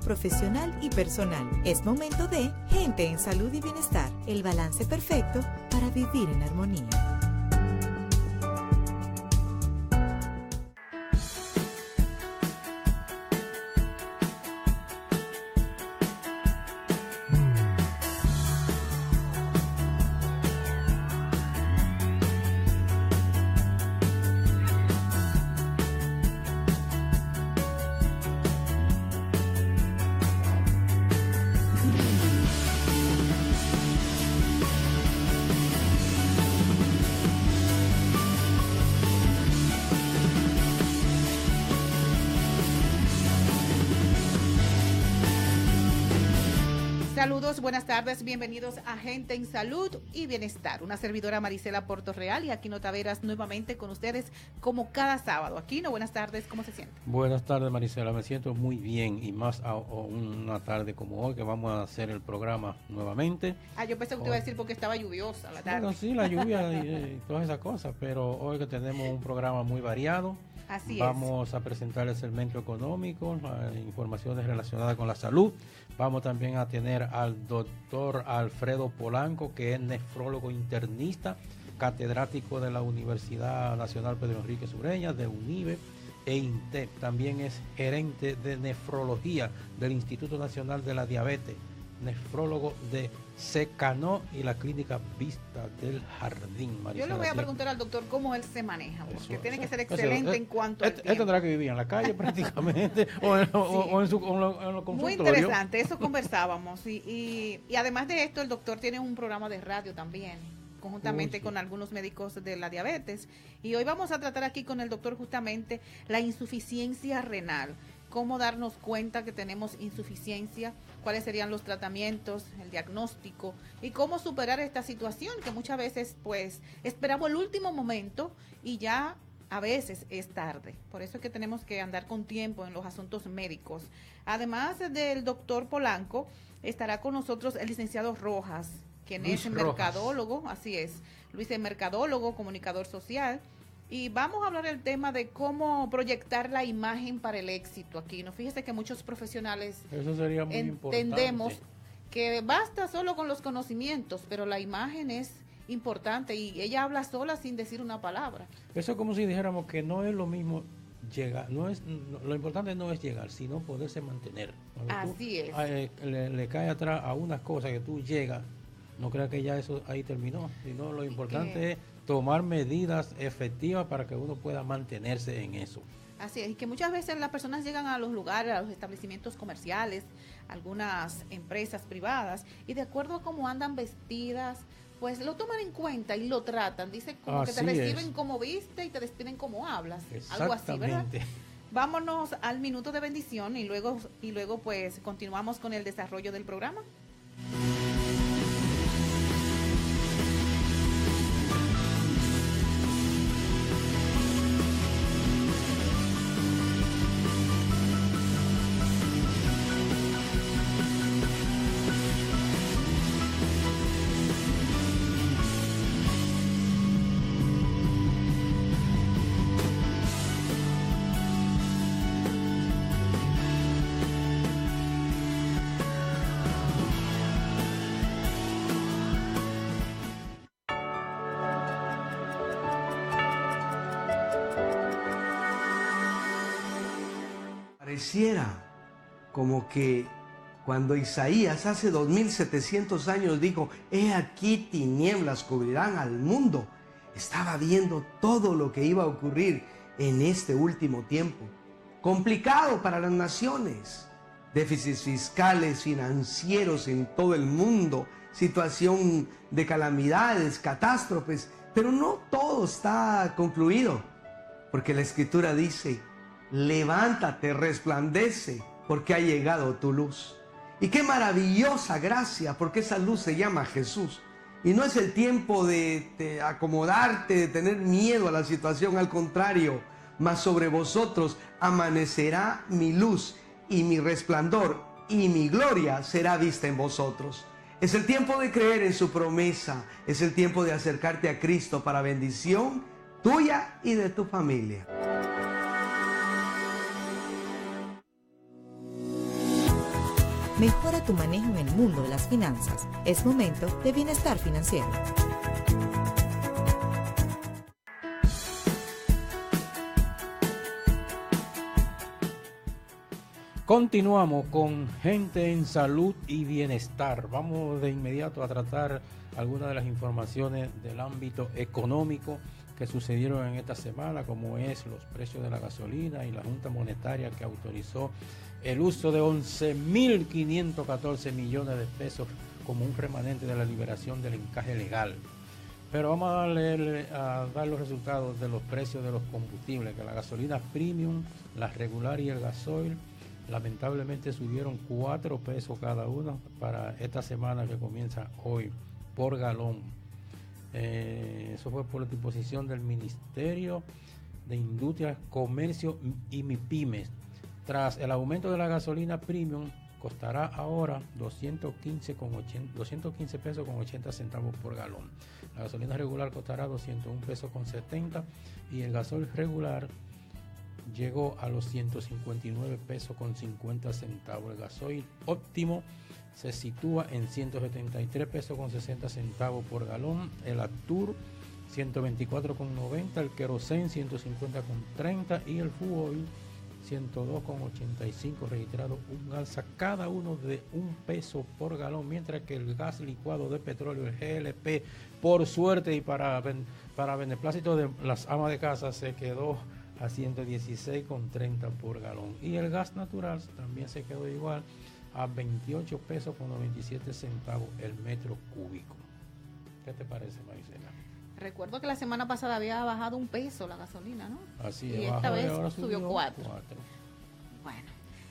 profesional y personal. Es momento de Gente en Salud y Bienestar, el balance perfecto para vivir en armonía. Saludos, buenas tardes, bienvenidos a Gente en Salud y Bienestar. Una servidora Marisela Portorreal y Aquino Taveras nuevamente con ustedes como cada sábado. Aquino, buenas tardes, ¿cómo se siente? Buenas tardes, Marisela, me siento muy bien y más a una tarde como hoy que vamos a hacer el programa nuevamente. Yo pensé que te iba a decir porque estaba lluviosa la tarde. Bueno, sí, la lluvia y todas esas cosas, pero hoy que tenemos un programa muy variado. Así vamos a presentar el segmento económico, informaciones relacionadas con la salud. Vamos también a tener al doctor Alfredo Polanco, que es nefrólogo internista, catedrático de la Universidad Nacional Pedro Enrique Sureña, de UNIBE e INTEP. También es gerente de nefrología del Instituto Nacional de la Diabetes, nefrólogo de Secano y la clínica Vista del Jardín. Marisela, yo le voy a preguntar al doctor cómo él se maneja, porque tiene que ser excelente en cuanto al tiempo. Él tendrá que vivir en la calle prácticamente o en los consultorios. Muy interesante, eso conversábamos. Y además de esto, el doctor tiene un programa de radio también, conjuntamente con algunos médicos de la diabetes. Y hoy vamos a tratar aquí con el doctor justamente la insuficiencia renal. Cómo darnos cuenta que tenemos insuficiencia, cuáles serían los tratamientos, el diagnóstico y cómo superar esta situación que muchas veces pues esperamos el último momento y ya a veces es tarde. Por eso es que tenemos que andar con tiempo en los asuntos médicos. Además del doctor Polanco, estará con nosotros el licenciado Rojas, quien Luis es mercadólogo, así es, Luis es mercadólogo, comunicador social. Y vamos a hablar del tema de cómo proyectar la imagen para el éxito aquí. ¿No? Fíjese que muchos profesionales eso sería muy entendemos importante. Que basta solo con los conocimientos, pero la imagen es importante y ella habla sola sin decir una palabra. Eso es como si dijéramos que no es lo mismo llegar, lo importante no es llegar, sino poderse mantener. Así es. Le cae atrás a unas cosas que tú llegas, no creas que ya eso ahí terminó, sino lo importante es tomar medidas efectivas para que uno pueda mantenerse en eso. Así es, y que muchas veces las personas llegan a los lugares, a los establecimientos comerciales, algunas empresas privadas, y de acuerdo a cómo andan vestidas, pues lo toman en cuenta y lo tratan. Dicen como así que te reciben como viste y te despiden como hablas. Algo así, ¿verdad? Vámonos al minuto de bendición y luego pues continuamos con el desarrollo del programa. Pareciera como que cuando Isaías hace 2700 años dijo, he aquí tinieblas cubrirán al mundo, estaba viendo todo lo que iba a ocurrir en este último tiempo. Complicado para las naciones, déficits fiscales, financieros en todo el mundo, situación de calamidades, catástrofes, pero no todo está concluido, porque la Escritura dice, levántate, resplandece, porque ha llegado tu luz. Y qué maravillosa gracia, porque esa luz se llama Jesús. Y no es el tiempo de acomodarte, de tener miedo a la situación, al contrario, mas sobre vosotros amanecerá mi luz y mi resplandor, y mi gloria será vista en vosotros. Es el tiempo de creer en su promesa, es el tiempo de acercarte a Cristo para bendición tuya y de tu familia. Mejora tu manejo en el mundo de las finanzas. Es momento de bienestar financiero. Continuamos con Gente en Salud y Bienestar. Vamos de inmediato a tratar algunas de las informaciones del ámbito económico que sucedieron en esta semana, como es los precios de la gasolina y la Junta Monetaria que autorizó el uso de 11.514 millones de pesos como un remanente de la liberación del encaje legal. Pero vamos a dar los resultados de los precios de los combustibles, que la gasolina premium, la regular y el gasoil lamentablemente subieron 4 pesos cada uno para esta semana que comienza hoy por galón. Eso fue por la disposición del Ministerio de Industria, Comercio y MIPYMES. Tras el aumento de la gasolina premium, costará ahora 215 pesos con 80 centavos por galón. La gasolina regular costará 201 pesos con 70 y el gasoil regular llegó a los 159 pesos con 50 centavos. El gasoil óptimo se sitúa en 173 pesos con 60 centavos por galón. El Actur 124 con 90, el querosén 150 con 30 y el fuel 102 con 85, registrado un alza cada uno de 1 peso por galón, mientras que el gas licuado de petróleo, el GLP, por suerte y para beneplácito de las amas de casa, se quedó a 116,30 por galón. Y el gas natural también se quedó igual a 28 pesos con 97 centavos el metro cúbico. ¿Qué te parece, Marisela? Recuerdo que la semana pasada había bajado 1 peso la gasolina, ¿no? Así y es, esta vez ahora subió 4. Bueno.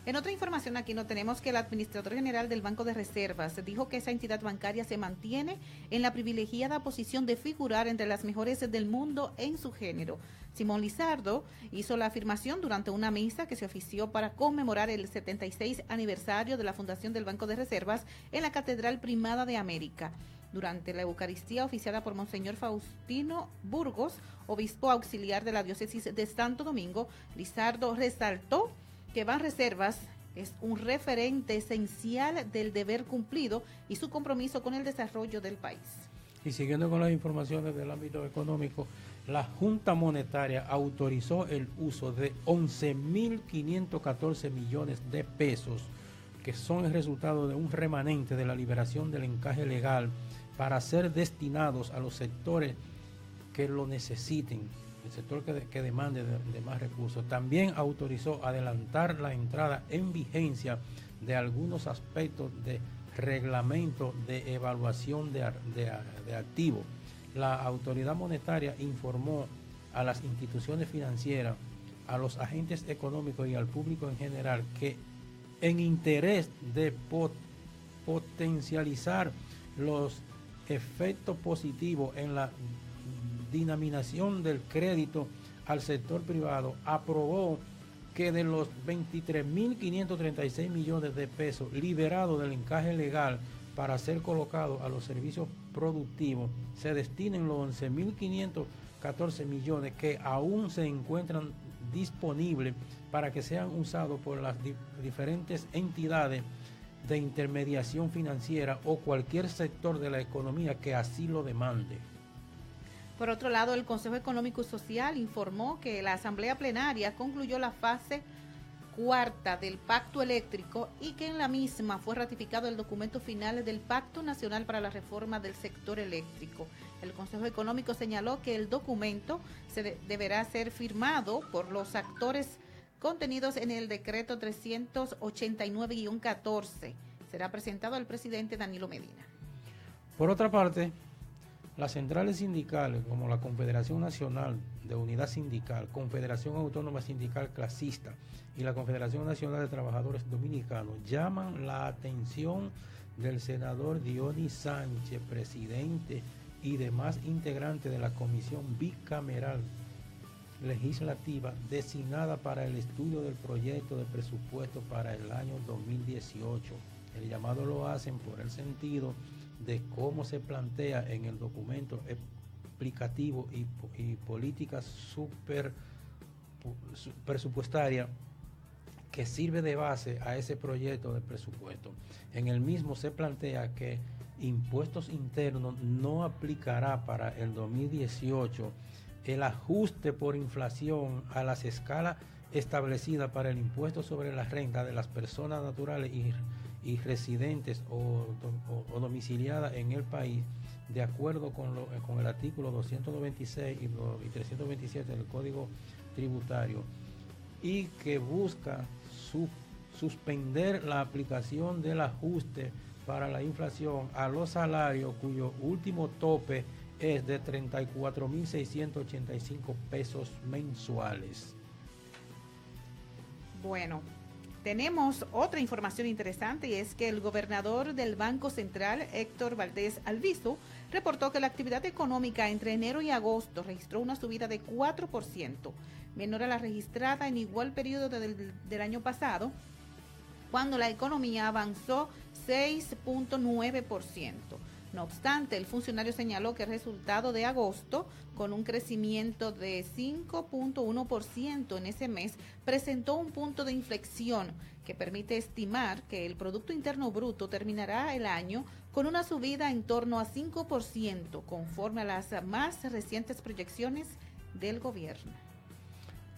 En otra información aquí no tenemos que el administrador general del Banco de Reservas dijo que esa entidad bancaria se mantiene en la privilegiada posición de figurar entre las mejores del mundo en su género. Simón Lizardo hizo la afirmación durante una misa que se ofició para conmemorar el 76 aniversario de la fundación del Banco de Reservas en la Catedral Primada de América. Durante la Eucaristía oficiada por Monseñor Faustino Burgos, obispo auxiliar de la diócesis de Santo Domingo, Lizardo resaltó que Banreservas es un referente esencial del deber cumplido y su compromiso con el desarrollo del país. Y siguiendo con las informaciones del ámbito económico, la Junta Monetaria autorizó el uso de 11.514 millones de pesos, que son el resultado de un remanente de la liberación del encaje legal, para ser destinados a los sectores que lo necesiten, el sector que demande de más recursos. También autorizó adelantar la entrada en vigencia de algunos aspectos de reglamento de evaluación de activos. La autoridad monetaria informó a las instituciones financieras, a los agentes económicos y al público en general que en interés de potencializar los efectos positivos en la dinamización del crédito al sector privado, aprobó que de los 23.536 millones de pesos liberados del encaje legal para ser colocados a los servicios productivos, se destinen los 11.514 millones que aún se encuentran disponibles para que sean usados por las diferentes entidades de intermediación financiera o cualquier sector de la economía que así lo demande. Por otro lado, el Consejo Económico y Social informó que la Asamblea Plenaria concluyó la fase cuarta del Pacto Eléctrico y que en la misma fue ratificado el documento final del Pacto Nacional para la Reforma del Sector Eléctrico. El Consejo Económico señaló que el documento deberá ser firmado por los actores contenidos en el decreto 389-14. Será presentado al presidente Danilo Medina. Por otra parte, las centrales sindicales como la Confederación Nacional de Unidad Sindical, Confederación Autónoma Sindical Clasista y la Confederación Nacional de Trabajadores Dominicanos llaman la atención del senador Dionis Sánchez, presidente y demás integrantes de la Comisión Bicameral Legislativa designada para el estudio del proyecto de presupuesto para el año 2018. El llamado lo hacen por el sentido de cómo se plantea en el documento explicativo y política presupuestaria que sirve de base a ese proyecto de presupuesto. En el mismo se plantea que impuestos internos no aplicará para el 2018 el ajuste por inflación a las escalas establecidas para el impuesto sobre la renta de las personas naturales y residentes o domiciliadas en el país, de acuerdo con el artículo 296 y 327 del Código Tributario, y que busca suspender la aplicación del ajuste para la inflación a los salarios cuyo último tope es de 34.685 pesos mensuales. Bueno, tenemos otra información interesante y es que el gobernador del Banco Central, Héctor Valdés Albizu, reportó que la actividad económica entre enero y agosto registró una subida de 4%, menor a la registrada en igual periodo del año pasado, cuando la economía avanzó 6.9%. No obstante, el funcionario señaló que el resultado de agosto, con un crecimiento de 5.1% en ese mes, presentó un punto de inflexión que permite estimar que el Producto Interno Bruto terminará el año con una subida en torno a 5%, conforme a las más recientes proyecciones del gobierno.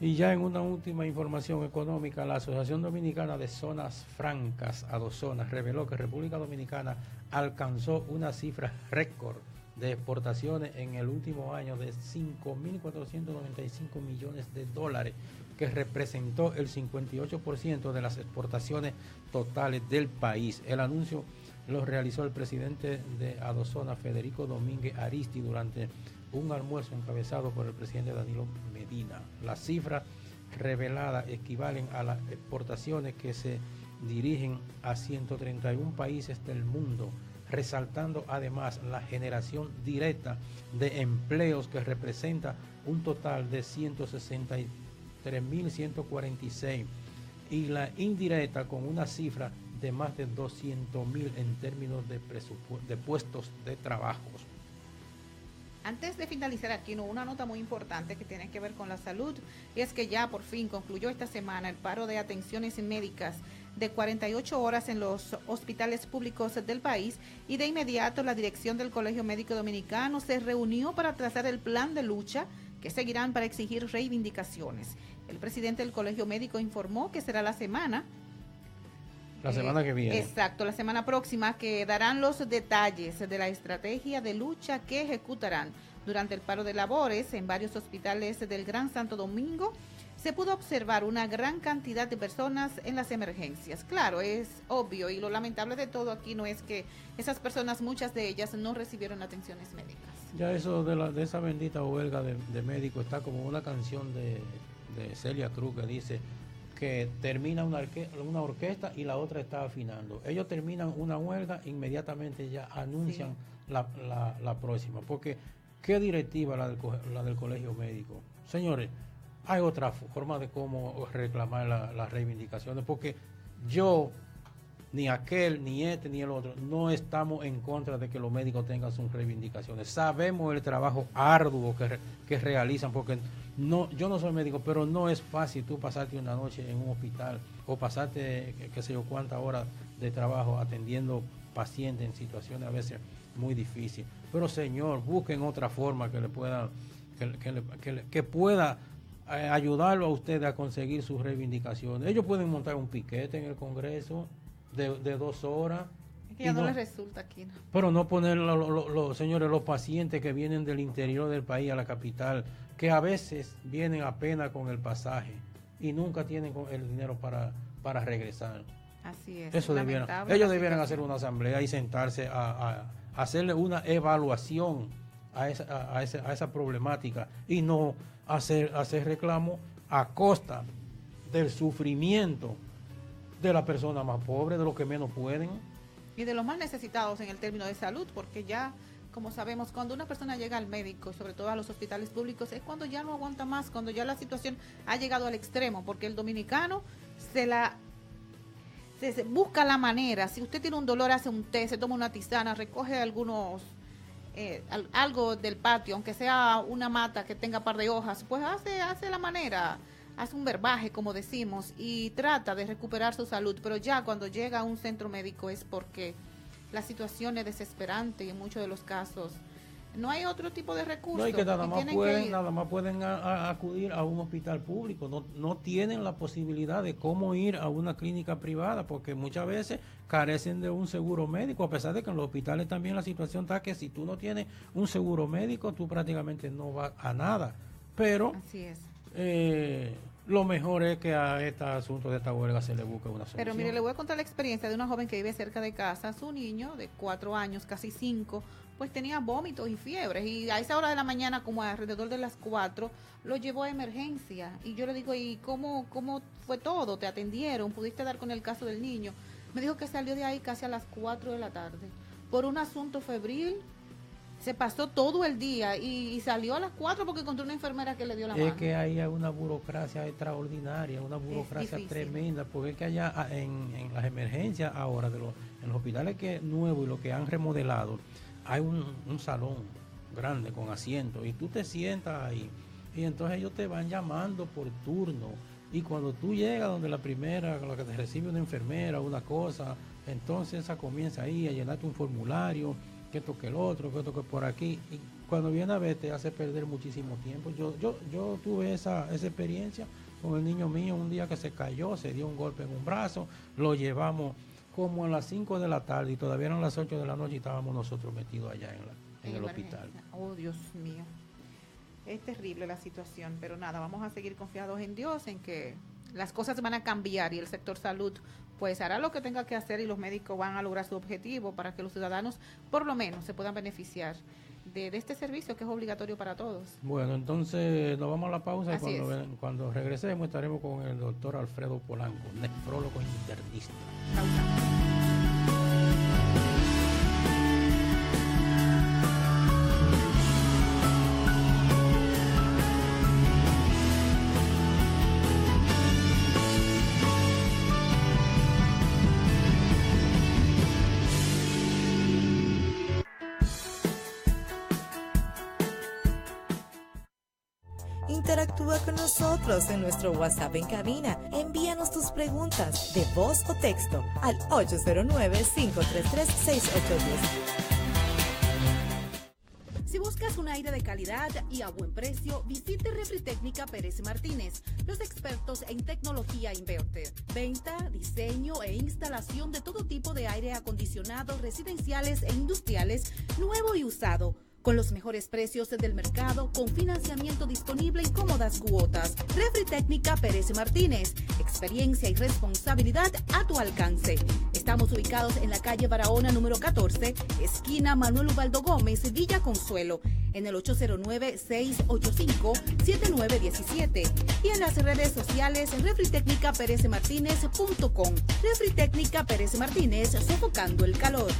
Y ya en una última información económica, la Asociación Dominicana de Zonas Francas, Adozonas, reveló que República Dominicana alcanzó una cifra récord de exportaciones en el último año de 5.495 millones de dólares, que representó el 58% de las exportaciones totales del país. El anuncio lo realizó el presidente de Adozona, Federico Domínguez Aristi, durante un almuerzo encabezado por el presidente Danilo Medina. Las cifras reveladas equivalen a las exportaciones que se dirigen a 131 países del mundo, resaltando además la generación directa de empleos que representa un total de 163.146 y la indirecta con una cifra de más de 200.000 en términos de puestos de trabajo. Antes de finalizar aquí, una nota muy importante que tiene que ver con la salud, y es que ya por fin concluyó esta semana el paro de atenciones médicas de 48 horas en los hospitales públicos del país, y de inmediato la dirección del Colegio Médico Dominicano se reunió para trazar el plan de lucha que seguirán para exigir reivindicaciones. El presidente del Colegio Médico informó que será la semana que viene. Exacto, la semana próxima, que darán los detalles de la estrategia de lucha que ejecutarán. Durante el paro de labores en varios hospitales del Gran Santo Domingo se pudo observar una gran cantidad de personas en las emergencias. Claro, es obvio, y lo lamentable de todo aquí no es que esas personas, muchas de ellas, no recibieron atenciones médicas. Ya eso de esa bendita huelga de médicos está como una canción de Celia Cruz que dice que termina una orquesta y la otra está afinando. Ellos terminan una huelga, inmediatamente ya anuncian la próxima. Porque, ¿qué directiva la del colegio médico? Señores, hay otra forma de cómo reclamar las reivindicaciones, porque yo, ni aquel, ni este, ni el otro, no estamos en contra de que los médicos tengan sus reivindicaciones. Sabemos el trabajo arduo que realizan, porque yo no soy médico, pero no es fácil tú pasarte una noche en un hospital o pasarte qué sé yo cuántas horas de trabajo atendiendo pacientes en situaciones a veces muy difíciles. Pero señor, busquen otra forma que le pueda que pueda ayudarlo a ustedes a conseguir sus reivindicaciones. Ellos pueden montar un piquete en el Congreso de 2 horas. Es que ya no les resulta aquí, ¿no? Pero no poner señores, los pacientes que vienen del interior del país a la capital, que a veces vienen apenas con el pasaje y nunca tienen el dinero para regresar. Así es. Ellos debieran hacer una asamblea y sentarse a hacerle una evaluación a esa problemática, y no hacer reclamo a costa del sufrimiento de la persona más pobre, de los que menos pueden. Y de los más necesitados en el término de salud, porque ya, como sabemos, cuando una persona llega al médico, sobre todo a los hospitales públicos, es cuando ya no aguanta más, cuando ya la situación ha llegado al extremo, porque el dominicano se busca la manera. Si usted tiene un dolor, hace un té, se toma una tisana, recoge algo del patio, aunque sea una mata que tenga par de hojas, pues hace la manera. hace un verbaje, como decimos, y trata de recuperar su salud, pero ya cuando llega a un centro médico es porque la situación es desesperante y en muchos de los casos no hay otro tipo de recursos. No, y que nada más pueden acudir a un hospital público, no tienen la posibilidad de cómo ir a una clínica privada, porque muchas veces carecen de un seguro médico, a pesar de que en los hospitales también la situación está que si tú no tienes un seguro médico, tú prácticamente no vas a nada. Pero así es. Lo mejor es que a este asunto de esta huelga se le busque una solución. Pero mire, le voy a contar la experiencia de una joven que vive cerca de casa. Su niño de 4 años, casi 5, pues tenía vómitos y fiebres. Y a esa hora de la mañana, como alrededor de las 4, lo llevó a emergencia. Y yo le digo, ¿y cómo fue todo? ¿Te atendieron? ¿Pudiste dar con el caso del niño? Me dijo que salió de ahí casi a las 4 de la tarde. Por un asunto febril, se pasó todo el día y salió a las 4 porque encontró una enfermera que le dio la mano. Es que ahí hay una burocracia extraordinaria, una burocracia tremenda, porque es que allá en las emergencias ahora, en los hospitales que nuevos y los que han remodelado, hay un salón grande con asientos y tú te sientas ahí y entonces ellos te van llamando por turno y cuando tú llegas donde la primera, con la que te recibe una enfermera, una cosa, entonces esa comienza ahí a llenarte un formulario, que esto que el otro, que esto que por aquí, y cuando viene a ver te hace perder muchísimo tiempo. Yo tuve esa experiencia con el niño mío un día que se cayó, se dio un golpe en un brazo, lo llevamos como a las 5 de la tarde y todavía eran las 8 de la noche y estábamos nosotros metidos allá en el hospital. Oh, Dios mío. Es terrible la situación, pero nada, vamos a seguir confiados en Dios, en que las cosas van a cambiar y el sector salud pues hará lo que tenga que hacer y los médicos van a lograr su objetivo para que los ciudadanos por lo menos se puedan beneficiar de este servicio que es obligatorio para todos. Bueno, entonces nos vamos a la pausa y cuando regresemos estaremos con el doctor Alfredo Polanco, nefrólogo internista. Pausa. Interactúa con nosotros en nuestro WhatsApp en cabina. Envíanos tus preguntas de voz o texto al 809-533-6810. Si buscas un aire de calidad y a buen precio, visite Refritécnica Pérez Martínez, los expertos en tecnología inverter, venta, diseño e instalación de todo tipo de aire acondicionado residenciales e industriales, nuevo y usado, con los mejores precios del mercado, con financiamiento disponible y cómodas cuotas. Refritécnica Pérez Martínez, experiencia y responsabilidad a tu alcance. Estamos ubicados en la calle Barahona número 14, esquina Manuel Ubaldo Gómez, Villa Consuelo, en el 809-685-7917 y en las redes sociales en refritécnicaperezmartinez.com. Refritécnica Pérez Martínez, sofocando el calor.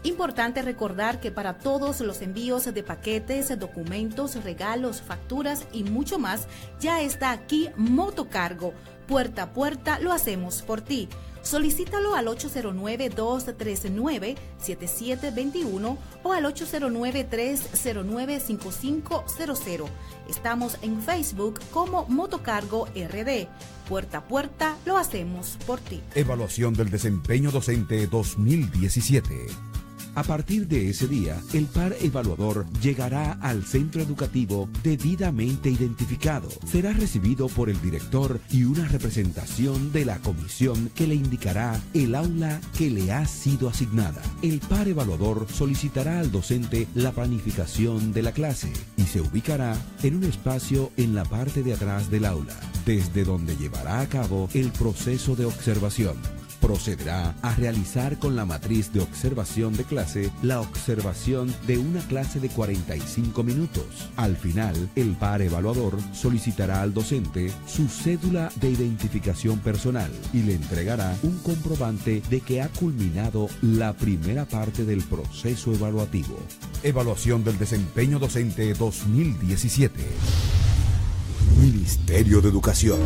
Importante recordar que para todos los envíos de paquetes, documentos, regalos, facturas y mucho más, ya está aquí Motocargo. Puerta a puerta lo hacemos por ti. Solicítalo al 809-239-7721 o al 809-309-5500. Estamos en Facebook como Motocargo RD. Puerta a puerta lo hacemos por ti. Evaluación del desempeño docente 2017. A partir de ese día, el par evaluador llegará al centro educativo debidamente identificado. Será recibido por el director y una representación de la comisión que le indicará el aula que le ha sido asignada. El par evaluador solicitará al docente la planificación de la clase y se ubicará en un espacio en la parte de atrás del aula, desde donde llevará a cabo el proceso de observación. Procederá a realizar con la matriz de observación de clase la observación de una clase de 45 minutos. Al final, el par evaluador solicitará al docente su cédula de identificación personal y le entregará un comprobante de que ha culminado la primera parte del proceso evaluativo. Evaluación del desempeño docente 2017. Ministerio de Educación.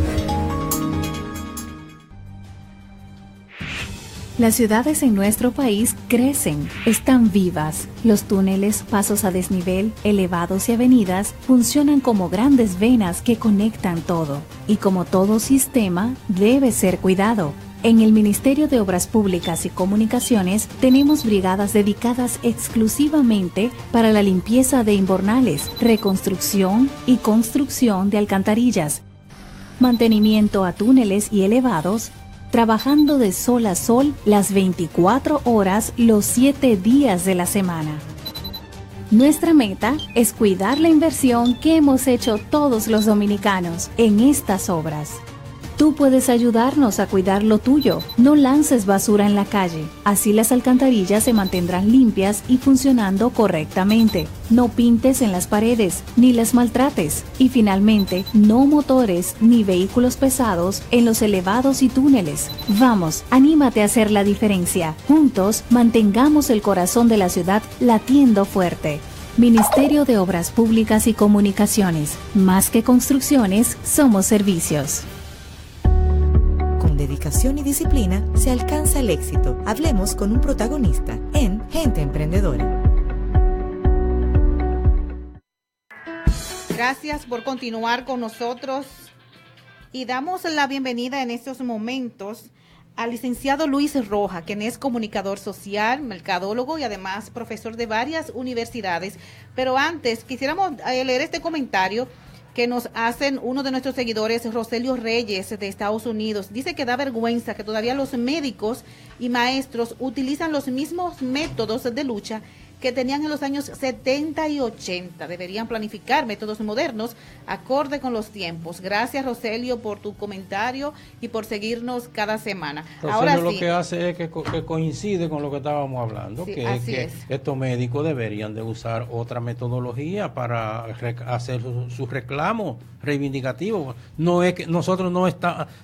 Las ciudades en nuestro país crecen, están vivas. Los túneles, pasos a desnivel, elevados y avenidas funcionan como grandes venas que conectan todo. Y como todo sistema, debe ser cuidado. En el Ministerio de Obras Públicas y Comunicaciones tenemos brigadas dedicadas exclusivamente para la limpieza de invernales, reconstrucción y construcción de alcantarillas, mantenimiento a túneles y elevados, trabajando de sol a sol las 24 horas, los 7 días de la semana. Nuestra meta es cuidar la inversión que hemos hecho todos los dominicanos en estas obras. Tú puedes ayudarnos a cuidar lo tuyo. No lances basura en la calle. Así las alcantarillas se mantendrán limpias y funcionando correctamente. No pintes en las paredes, ni las maltrates. Y finalmente, no motores ni vehículos pesados en los elevados y túneles. Vamos, anímate a hacer la diferencia. Juntos, mantengamos el corazón de la ciudad latiendo fuerte. Ministerio de Obras Públicas y Comunicaciones. Más que construcciones, somos servicios. Con dedicación y disciplina se alcanza el éxito. Hablemos con un protagonista en Gente Emprendedora. Gracias por continuar con nosotros y damos la bienvenida en estos momentos al licenciado Luis Rojas, quien es comunicador social, mercadólogo y además profesor de varias universidades. Pero antes quisiéramos leer este comentario que nos hacen uno de nuestros seguidores, Roselio Reyes, de Estados Unidos. Dice que da vergüenza que todavía los médicos y maestros utilizan los mismos métodos de lucha que tenían en los años 70 y 80. Deberían planificar métodos modernos acorde con los tiempos. Gracias, Roselio, por tu comentario y por seguirnos cada semana. Roselio ahora lo sí, que hace es que coincide con lo que estábamos hablando, sí, que es que estos médicos deberían de usar otra metodología para hacer su reclamo reivindicativo. No es que nosotros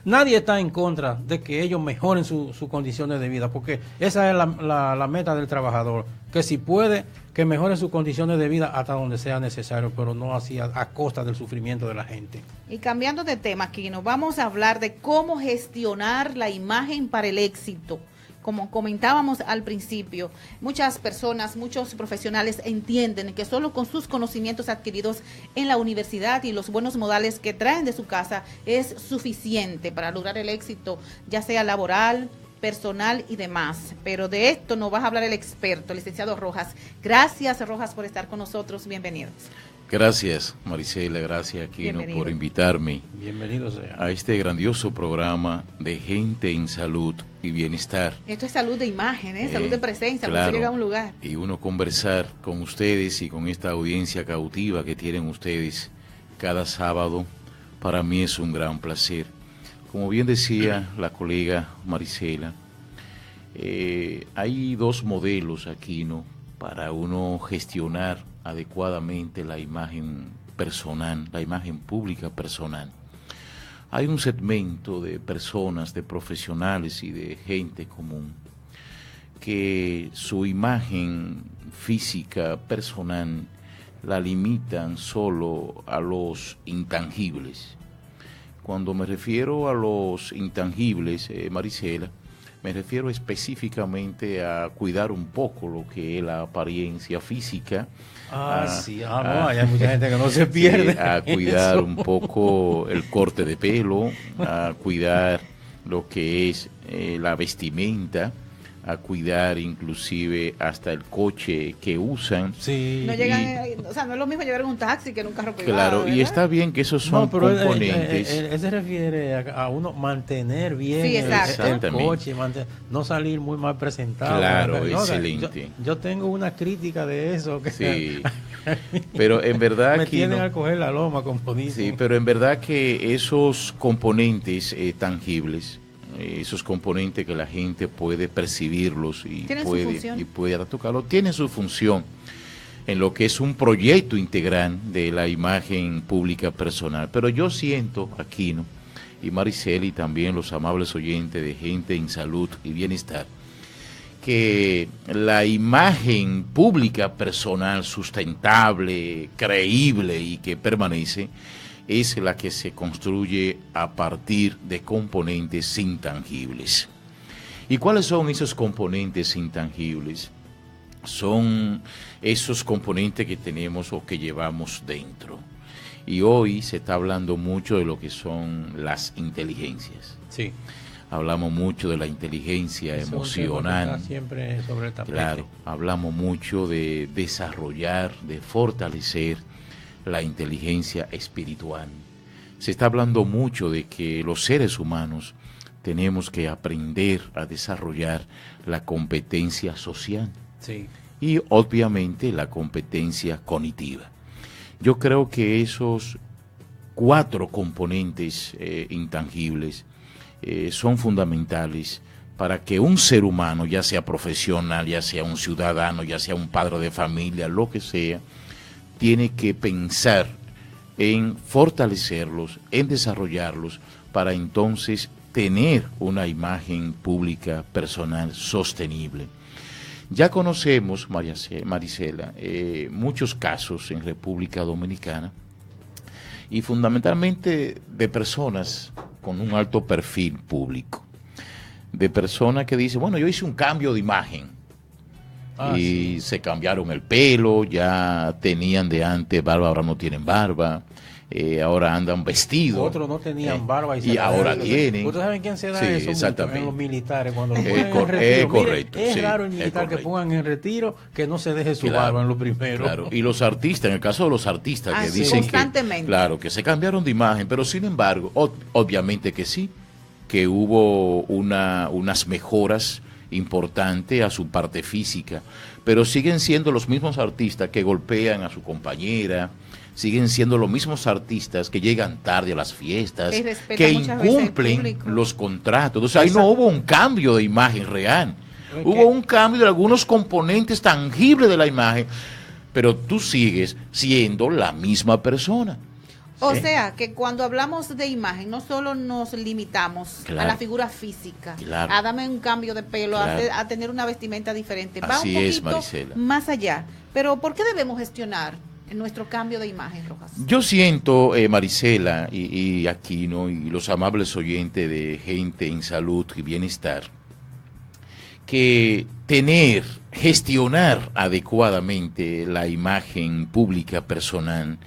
nadie está en contra de que ellos mejoren sus condiciones de vida, porque esa es la meta del trabajador, que si puede, que mejore sus condiciones de vida hasta donde sea necesario, pero no así a costa del sufrimiento de la gente. Y cambiando de tema, aquí nos vamos a hablar de cómo gestionar la imagen para el éxito. Como comentábamos al principio, muchas personas, muchos profesionales entienden que solo con sus conocimientos adquiridos en la universidad y los buenos modales que traen de su casa es suficiente para lograr el éxito, ya sea laboral, personal y demás. Pero de esto nos va a hablar el experto, el licenciado Rojas. Gracias, Rojas, por estar con nosotros. Bienvenidos. Gracias, Maricela, gracias, Aquino, por invitarme. Bienvenido sea. A este grandioso programa de Gente en Salud y Bienestar. Esto es salud de imagen, salud de presencia, claro, cuando se llega a un lugar. Y uno conversar con ustedes y con esta audiencia cautiva que tienen ustedes cada sábado, para mí es un gran placer. Como bien decía la colega Maricela, hay dos modelos aquí, ¿no?, para uno gestionar adecuadamente la imagen personal, la imagen pública personal. Hay un segmento de personas, de profesionales y de gente común que su imagen física personal la limitan solo a los intangibles. Cuando me refiero a los intangibles, Maricela, me refiero específicamente a cuidar un poco lo que es la apariencia física. Hay mucha gente que no se pierde. Sí, a cuidar un poco el corte de pelo, a cuidar lo que es la vestimenta, a cuidar inclusive hasta el coche que usan. Sí. No llegan, o sea, no es lo mismo llevar en un taxi que en un carro privado. Claro, ¿verdad? Y está bien que esos son componentes. Él se refiere a uno mantener bien el coche, no salir muy mal presentado. Claro, excelente. Yo tengo una crítica de eso. Que sí, pero en verdad me tienen a coger la loma, como dicen. Sí, pero en verdad que esos componentes tangibles, esos componentes que la gente puede percibirlos y puede tocarlos, tienen su función en lo que es un proyecto integral de la imagen pública personal. Pero yo siento, Aquino y Maricela y también los amables oyentes de Gente en Salud y Bienestar, que la imagen pública personal sustentable, creíble y que permanece es la que se construye a partir de componentes intangibles. ¿Y cuáles son esos componentes intangibles? Son esos componentes que tenemos o que llevamos dentro. Y hoy se está hablando mucho de lo que son las inteligencias. Sí. Hablamos mucho de la inteligencia emocional. Está siempre sobre el tapete. Claro, hablamos mucho de desarrollar, de fortalecer la inteligencia espiritual. Se está hablando mucho de que los seres humanos tenemos que aprender a desarrollar la competencia social. Sí. Y obviamente la competencia cognitiva. Yo creo que esos 4 componentes intangibles son fundamentales para que un ser humano, ya sea profesional, ya sea un ciudadano, ya sea un padre de familia, lo que sea, tiene que pensar en fortalecerlos, en desarrollarlos, para entonces tener una imagen pública personal sostenible. Ya conocemos, Marisela, muchos casos en República Dominicana y fundamentalmente de personas con un alto perfil público, de personas que dicen, bueno, yo hice un cambio de imagen y se cambiaron el pelo, ya tenían de antes barba, ahora no tienen barba. Ahora andan vestidos. Otros no tenían barba y ahora tienen. ¿Ustedes saben quién se da sí, eso? Exactamente. En los militares, cuando lo ponen en retiro. Correcto. Mire, es raro el militar que pongan en retiro que no se deje su barba en lo primero. Claro. Y los artistas, en el caso de los artistas que dicen constantemente. Que se cambiaron de imagen, pero sin embargo, obviamente que sí, que hubo unas mejoras importantes a su parte física, pero siguen siendo los mismos artistas que golpean a su compañera, siguen siendo los mismos artistas que llegan tarde a las fiestas, que incumplen los contratos. Entonces ahí no hubo un cambio de imagen real, hubo un cambio de algunos componentes tangibles de la imagen, pero tú sigues siendo la misma persona. O sea, que cuando hablamos de imagen, no solo nos limitamos a la figura física, a darme un cambio de pelo, a tener una vestimenta diferente. Va un poquito más allá. Pero ¿por qué debemos gestionar en nuestro cambio de imagen, Rojas? Yo siento, Marisela y Aquino y los amables oyentes de Gente en Salud y Bienestar, que gestionar adecuadamente la imagen pública personal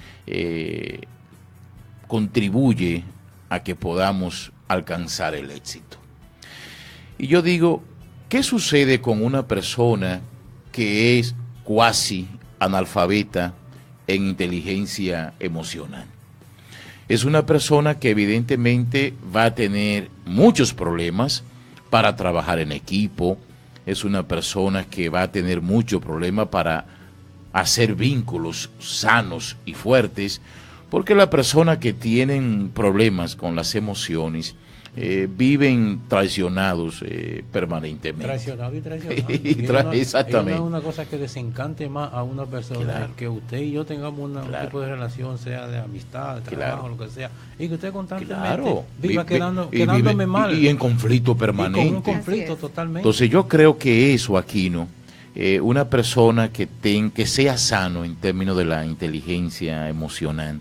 contribuye a que podamos alcanzar el éxito. Y yo digo, ¿qué sucede con una persona que es cuasi analfabeta en inteligencia emocional? Es una persona que evidentemente va a tener muchos problemas para trabajar en equipo, es una persona que va a tener mucho problema para hacer vínculos sanos y fuertes, porque las personas que tienen problemas con las emociones viven traicionados permanentemente. Traicionado y traicionado. Exactamente. Es una cosa que desencante más a una persona, que usted y yo tengamos un tipo de relación, sea de amistad, de trabajo, lo que sea, y que usted constantemente viva quedándome mal. Y en conflicto permanente. Y con un conflicto totalmente. Entonces yo creo que eso, Aquino, una persona que sea sano en términos de la inteligencia emocional,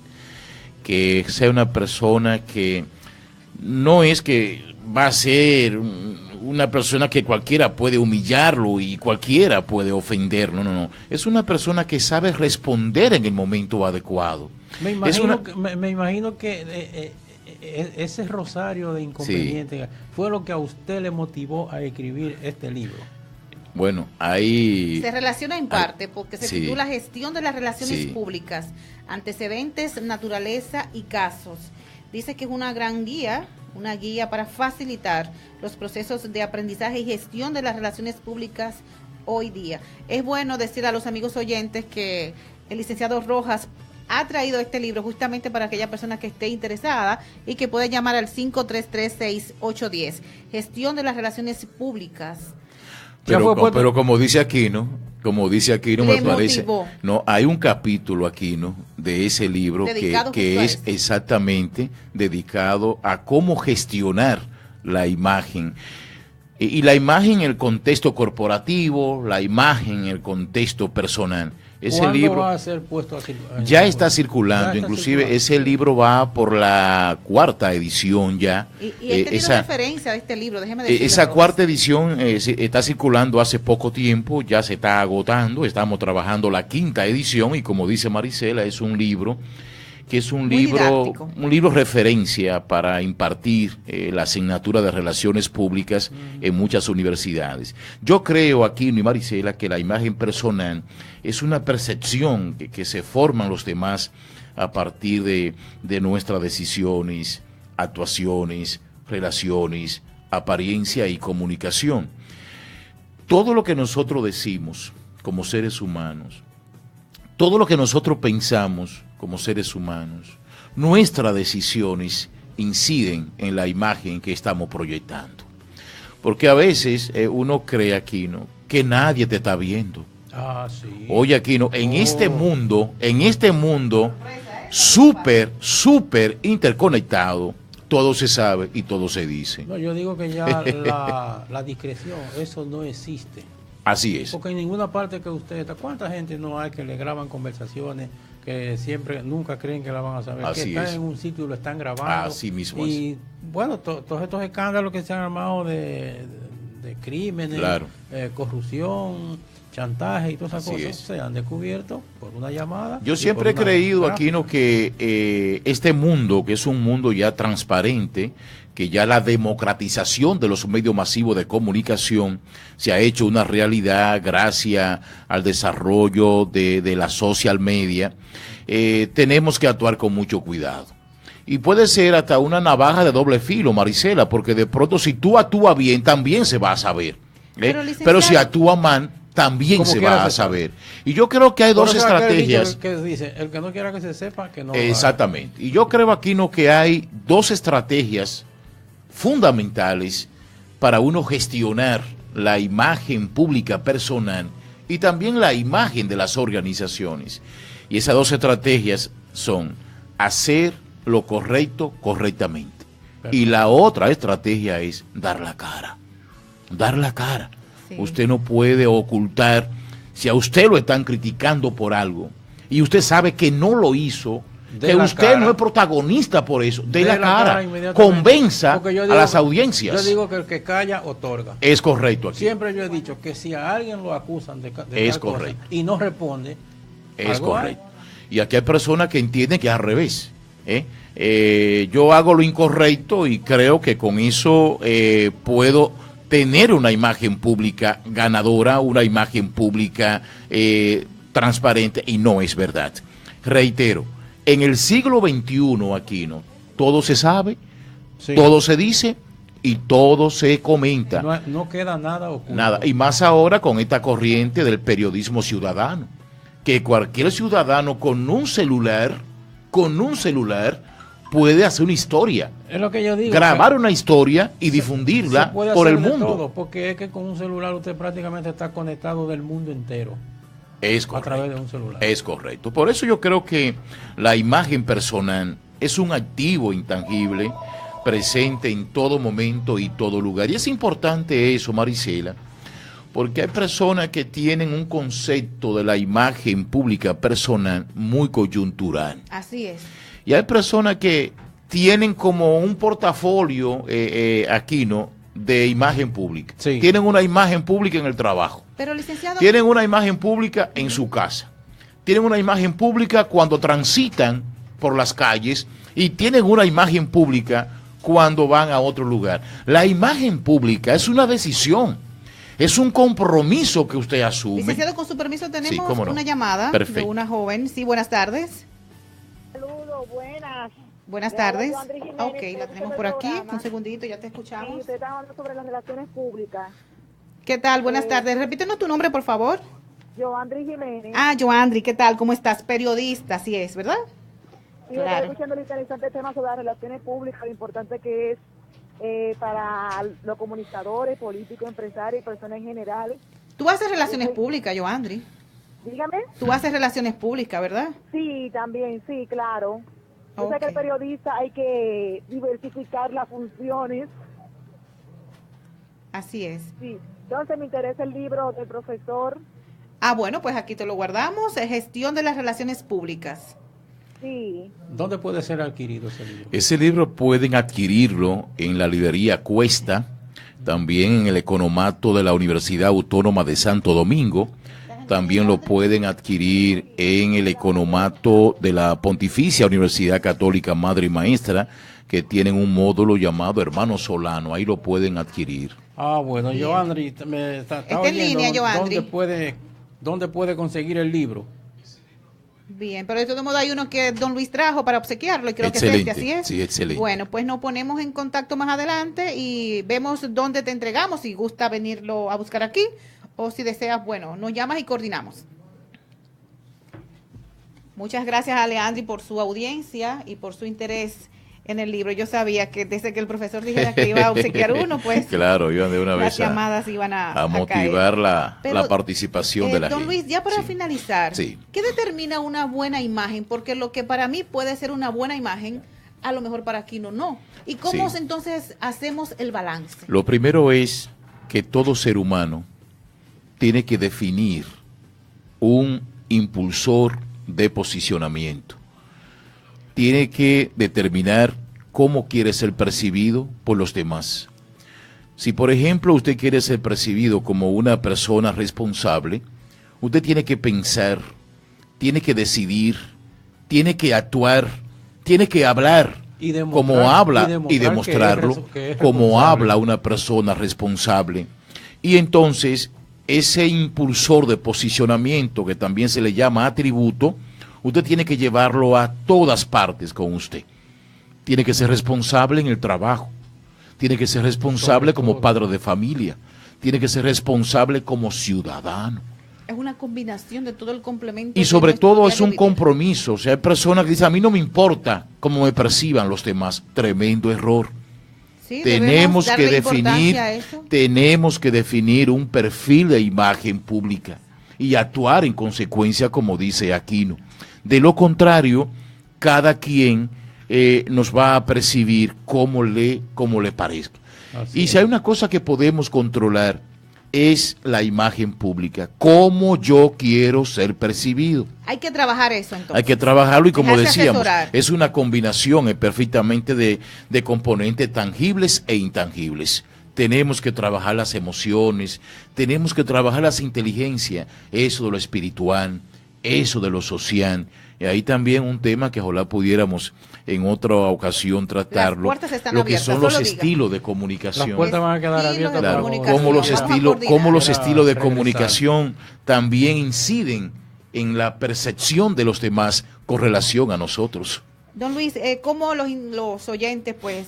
que sea una persona que no es que va a ser una persona que cualquiera puede humillarlo y cualquiera puede ofenderlo, no. Es una persona que sabe responder en el momento adecuado. Me imagino que ese rosario de inconvenientes fue lo que a usted le motivó a escribir este libro. Bueno, ahí se relaciona en parte porque se titula Gestión de las Relaciones Públicas, Antecedentes, Naturaleza y Casos. Dice que es una gran guía, una guía para facilitar los procesos de aprendizaje y gestión de las relaciones públicas hoy día. Es bueno decir a los amigos oyentes que el licenciado Rojas ha traído este libro justamente para aquella persona que esté interesada y que puede llamar al 533-6810. Gestión de las Relaciones Públicas. Pero como dice Aquino, me parece, no, hay un capítulo, Aquino, de ese libro que es exactamente dedicado a cómo gestionar la imagen. Y la imagen en el contexto corporativo, la imagen en el contexto personal. Ese libro va a ser puesto así? Ya está circulando, inclusive ese libro va por la 4ª edición ya. Y esa referencia a este libro, déjeme decirle. Esa 4ª edición está circulando hace poco tiempo, ya se está agotando, estamos trabajando la 5ª edición y como dice Marisela, es un libro que es un libro referencia para impartir la asignatura de Relaciones Públicas en muchas universidades. Yo creo, Aquino y Marisela, que la imagen personal es una percepción que se forman los demás a partir de nuestras decisiones, actuaciones, relaciones, apariencia y comunicación. Todo lo que nosotros decimos como seres humanos, todo lo que nosotros pensamos como seres humanos, nuestras decisiones inciden en la imagen que estamos proyectando. Porque a veces uno cree, Aquino, que nadie te está viendo. Sí. Oye, Aquino, en este mundo súper interconectado, todo se sabe y todo se dice. No, yo digo que ya la discreción, eso no existe. Así es. Porque en ninguna parte que usted está, ¿cuánta gente no hay que le graban conversaciones que nunca creen que la van a saber? Así que están es. en un sitio y lo están grabando. Así mismo y es. Bueno, todos estos escándalos que se han armado de crímenes, claro, corrupción, chantaje y todas esas Así cosas es. se han descubierto por una llamada. Yo siempre he creído, Aquino, que este mundo, que es un mundo ya transparente, que ya la democratización de los medios masivos de comunicación se ha hecho una realidad gracias al desarrollo de la social media, tenemos que actuar con mucho cuidado. Y puede ser hasta una navaja de doble filo, Marisela, porque de pronto si tú actúas bien, también se va a saber. Pero si actúas mal, también se va a saber. Y yo creo que hay dos estrategias. Que dice, el que no quiera que se sepa, que no. Exactamente. Y yo creo, Aquino, que hay dos estrategias fundamentales para uno gestionar la imagen pública personal y también la imagen de las organizaciones. Y esas dos estrategias son hacer lo correcto correctamente. Perfecto. Y la otra estrategia es dar la cara. Dar la cara. Sí. Usted no puede ocultar, si a usted lo están criticando por algo y usted sabe que no lo hizo, que usted no es protagonista por eso, de la cara, convenza a las audiencias. Yo digo que el que calla otorga. Es correcto. Aquí. Siempre yo he dicho que si a alguien lo acusan de es correcto. Y no responde, es correcto. Y aquí hay personas que entienden que es al revés. Yo hago lo incorrecto y creo que con eso puedo tener una imagen pública ganadora, una imagen pública transparente, y no es verdad. Reitero, en el siglo XXI, Aquino, todo se sabe, sí, todo se dice y todo se comenta. No queda nada oculto. Nada, y más ahora con esta corriente del periodismo ciudadano, que cualquier ciudadano con un celular puede hacer una historia. Es lo que yo digo. Grabar una historia y difundirla por el mundo. Todo, porque es que con un celular usted prácticamente está conectado del mundo entero. Es correcto. A través de un celular. Es correcto. Por eso yo creo que la imagen personal es un activo intangible presente en todo momento y todo lugar. Y es importante eso, Marisela, porque hay personas que tienen un concepto de la imagen pública personal muy coyuntural. Así es. Y hay personas que tienen como un portafolio, Aquino, de imagen pública. Sí. Tienen una imagen pública en el trabajo. Pero, licenciado, tienen una imagen pública en su casa. Tienen una imagen pública cuando transitan por las calles y tienen una imagen pública cuando van a otro lugar. La imagen pública es una decisión. Es un compromiso que usted asume. Licenciado, con su permiso tenemos una llamada. Perfecto. De una joven. Sí, buenas tardes. Saludos, buenas. Buenas tardes. Ok, la tenemos por aquí. Un segundito, ya te escuchamos. Sí, usted está hablando sobre las relaciones públicas. ¿Qué tal? Buenas tardes. Repítenos tu nombre, por favor. Joandri Jiménez. Joandri, ¿qué tal? ¿Cómo estás? Periodista, así es, ¿verdad? Sí, claro. Estoy escuchando el interesante tema sobre las relaciones públicas, lo importante que es para los comunicadores, políticos, empresarios y personas en general. Tú haces relaciones públicas, Joandri. Dígame. Tú haces relaciones públicas, ¿verdad? Sí, también, sí, claro. Yo sé que el periodista hay que diversificar las funciones. Así es. Sí. Entonces me interesa el libro del profesor Bueno, pues aquí te lo guardamos. Gestión de las relaciones públicas. Sí. ¿Dónde puede ser adquirido ese libro? Ese libro pueden adquirirlo en la librería Cuesta, también en el Economato de la Universidad Autónoma de Santo Domingo. También lo pueden adquirir en el Economato de la Pontificia Universidad Católica Madre y Maestra, que tienen un módulo llamado Hermano Solano. Ahí lo pueden adquirir. Bueno, Joandri, me está en línea, Joandri. ¿Dónde puede conseguir el libro? Bien, pero de todo modo hay uno que Don Luis trajo para obsequiarlo y creo Excelente, que así es. Sí, excelente. Bueno, pues nos ponemos en contacto más adelante y vemos dónde te entregamos, si gusta venirlo a buscar aquí o si deseas, bueno, nos llamas y coordinamos. Muchas gracias a Leandri por su audiencia y por su interés en el libro. Yo sabía que desde que el profesor dijera que iba a obsequiar uno, pues claro, iban de una las vez llamadas iban a motivar caer. la participación de la Don gente. Luis, ya para Sí. finalizar, Sí. ¿qué determina una buena imagen? Porque lo que para mí puede ser una buena imagen, a lo mejor para Aquino no. ¿Y cómo Sí. entonces hacemos el balance? Lo primero es que todo ser humano tiene que definir un impulsor de posicionamiento. Tiene que determinar cómo quiere ser percibido por los demás. Si, por ejemplo, usted quiere ser percibido como una persona responsable, usted tiene que pensar, tiene que decidir, tiene que actuar, tiene que hablar como habla y demostrarlo que es como responsable. habla una persona responsable. Y entonces, ese impulsor de posicionamiento, que también se le llama atributo, usted tiene que llevarlo a todas partes con usted. Tiene que ser responsable en el trabajo, tiene que ser responsable como padre de familia, tiene que ser responsable como ciudadano. Es una combinación de todo el complemento. Y sobre de nuestro todo es diario un vivir. compromiso. O sea, hay personas que dicen, a mí no me importa cómo me perciban los demás. Tremendo error. Sí, Tenemos darle que definir, importancia a eso. tenemos que definir un perfil de imagen pública y actuar en consecuencia, como dice Aquino. De lo contrario, cada quien nos va a percibir como le parezca. Así Y si hay una cosa que podemos controlar, es la imagen pública. Cómo yo quiero ser percibido. Hay que trabajar eso entonces. Hay que trabajarlo y, como Dejarse decíamos, asesorar. es una combinación perfectamente de componentes tangibles e intangibles. Tenemos que trabajar las emociones, tenemos que trabajar las inteligencias, eso de lo espiritual, eso de lo social. Y ahí también un tema que ojalá pudiéramos en otra ocasión tratarlo, Las puertas están lo que abiertas, son los solo diga. estilos de comunicación. Las puertas van a quedar Estilos abiertas de Claro, comunicación. cómo los Vamos a estilos, coordinar. cómo los estilos de Regresar. comunicación también inciden en la percepción de los demás con relación a nosotros. Don Luis, ¿cómo los oyentes pues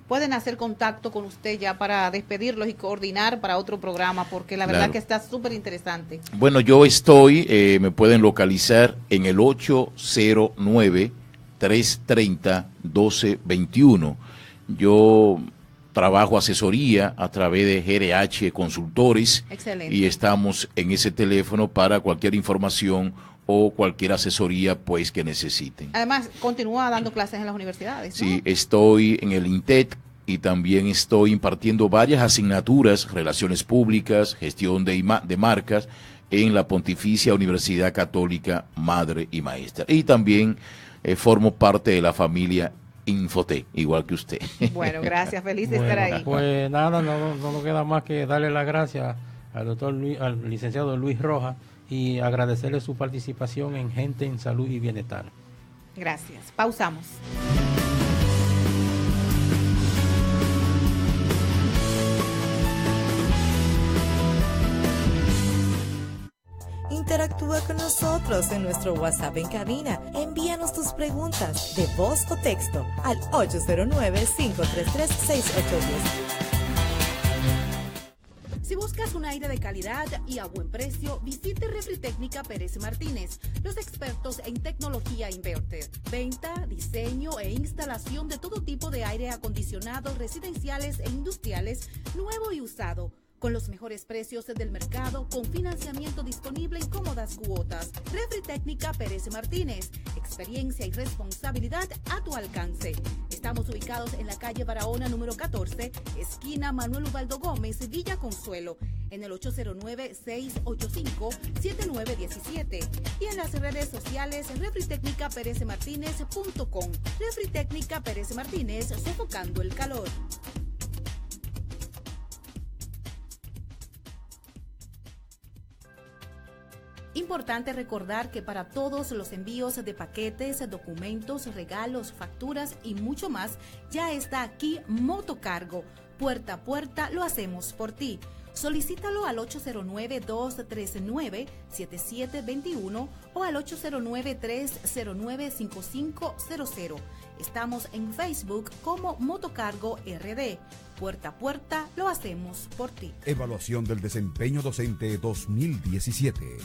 pueden hacer contacto con usted ya para despedirlos y coordinar para otro programa? Porque la verdad Claro. que está súper interesante. Bueno, yo estoy, me pueden localizar en el 809-330-1221. Yo trabajo asesoría a través de GRH Consultores. Excelente. Y estamos en ese teléfono para cualquier información o cualquier asesoría pues que necesiten. Además, continúa dando clases en las universidades, ¿no? Sí, estoy en el INTEC y también estoy impartiendo varias asignaturas, relaciones públicas, gestión de marcas, en la Pontificia Universidad Católica Madre y Maestra. Y también formo parte de la familia Infotec, igual que usted. Bueno, gracias, feliz de Bueno, estar ahí. pues nada, no nos queda más que darle las gracias al doctor al licenciado Luis Rojas y agradecerle su participación en Gente en Salud y Bienestar. Gracias. Pausamos. Interactúa con nosotros en nuestro WhatsApp en cabina. Envíanos tus preguntas de voz o texto al 809-533-6810. Si buscas un aire de calidad y a buen precio, visite Refritécnica Pérez Martínez, los expertos en tecnología inverter, venta, diseño e instalación de todo tipo de aire acondicionado residenciales e industriales, nuevo y usado, con los mejores precios del mercado, con financiamiento disponible en cómodas cuotas. Refritécnica Pérez Martínez, experiencia y responsabilidad a tu alcance. Estamos ubicados en la calle Barahona número 14, esquina Manuel Ubaldo Gómez, Villa Consuelo. en el 809-685-7917 y en las redes sociales refritecnicaperezmartinez.com. Refritécnica Pérez Martínez, sofocando el calor. Importante recordar que para todos los envíos de paquetes, documentos, regalos, facturas y mucho más, ya está aquí Motocargo. Puerta a puerta lo hacemos por ti. Solicítalo al 809-239-7721 o al 809-309-5500. Estamos en Facebook como Motocargo RD. Puerta a puerta lo hacemos por ti. Evaluación del desempeño docente 2017.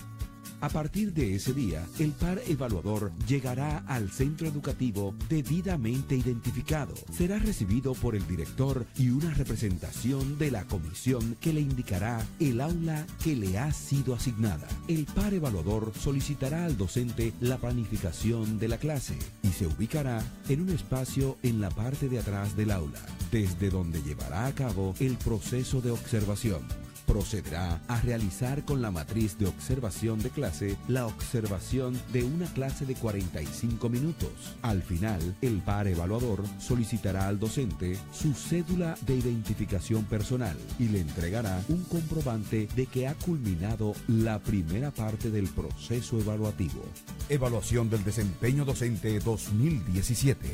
A partir de ese día, el par evaluador llegará al centro educativo debidamente identificado. Será recibido por el director y una representación de la comisión que le indicará el aula que le ha sido asignada. El par evaluador solicitará al docente la planificación de la clase y se ubicará en un espacio en la parte de atrás del aula, desde donde llevará a cabo el proceso de observación. Procederá a realizar con la matriz de observación de clase la observación de una clase de 45 minutos. Al final, el par evaluador solicitará al docente su cédula de identificación personal y le entregará un comprobante de que ha culminado la primera parte del proceso evaluativo. Evaluación del desempeño docente 2017.